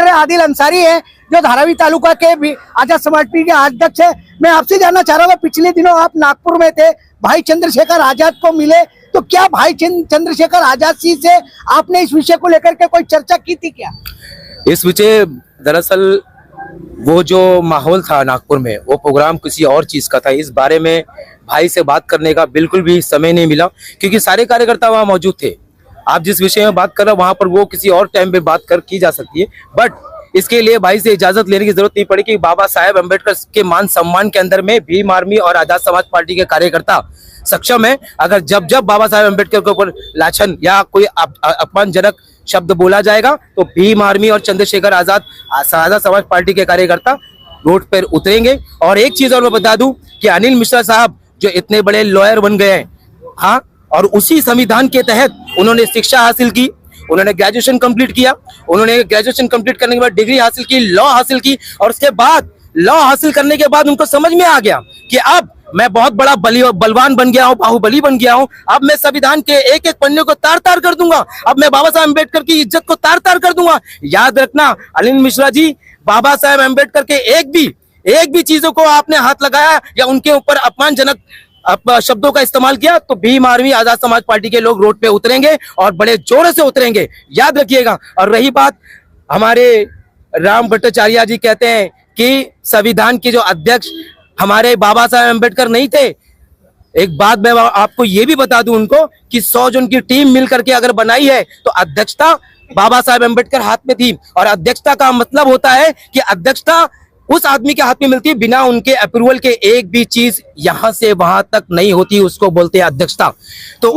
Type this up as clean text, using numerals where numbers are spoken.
आदिल अंसारी है जो धारावी तालुका के आजाद समाज पार्टी के अध्यक्ष है। मैं आपसे जानना चाह रहा हूँ, पिछले दिनों आप नागपुर में थे, भाई चंद्रशेखर आजाद को मिले, तो क्या भाई चंद्रशेखर आजाद जी से आपने इस विषय को लेकर के कोई चर्चा की थी क्या? इस विषय दरअसल वो जो माहौल था नागपुर में, वो प्रोग्राम किसी और चीज का था। इस बारे में भाई से बात करने का बिल्कुल भी समय नहीं मिला, क्योंकि सारे कार्यकर्ता वहां मौजूद थे। आप जिस विषय में बात कर रहे हो वहां पर वो किसी और टाइम पे बात की जा सकती है, बट इसके लिए भाई से इजाजत लेने की जरूरत नहीं पड़ी कि बाबा साहेब अम्बेडकर के मान सम्मान के अंदर में भीम आर्मी और आजाद समाज पार्टी के कार्यकर्ता सक्षम है। अगर जब जब बाबा साहेब अम्बेडकर के ऊपर लाछन या कोई अपमानजनक शब्द बोला जाएगा तो भीम आर्मी और चंद्रशेखर आजाद समाज पार्टी के कार्यकर्ता रोड पर उतरेंगे। और एक चीज और मैं बता दूं कि अनिल मिश्रा साहब जो इतने बड़े लॉयर बन गए हैं, हाँ, और उसी संविधान के तहत उन्होंने शिक्षा हासिल की, उन्होंने ग्रेजुएशन कंप्लीट किया, उन्होंने ग्रेजुएशन कंप्लीट करने के बाद डिग्री हासिल की, लॉ हासिल की, और उसके बाद लॉ हासिल करने के बाद उनको समझ में आ गया कि अब मैं बहुत बड़ा बलवान बन गया हूं, बाहुबली बन गया हूं, अब मैं संविधान के एक एक पन्ने को तार तार कर दूंगा, अब मैं बाबा साहेब अम्बेडकर की इज्जत को तार तार कर दूंगा। याद रखना अनिल मिश्रा जी, बाबा साहेब अम्बेडकर के एक भी चीजों को आपने हाथ लगाया या उनके ऊपर अपमानजनक शब्दों का इस्तेमाल किया तो भीम आर्मी आजाद समाज पार्टी के लोग रोड पे उतरेंगे और बड़े जोरों से उतरेंगे, याद रखिएगा। और रही बात, हमारे राम भट्टाचार्य जी कहते हैं कि संविधान के जो अध्यक्ष हमारे बाबा साहेब अम्बेडकर नहीं थे। एक बात मैं आपको ये भी बता दूं उनको कि 100 जन की टीम मिल करके अगर बनाई है तो अध्यक्षता बाबा साहेब अम्बेडकर हाथ में थी। और अध्यक्षता का मतलब होता है कि अध्यक्षता उस आदमी के हाथ में मिलती है, बिना उनके अप्रूवल के एक भी चीज यहां से वहां तक नहीं होती, उसको बोलते हैं अध्यक्षता। तो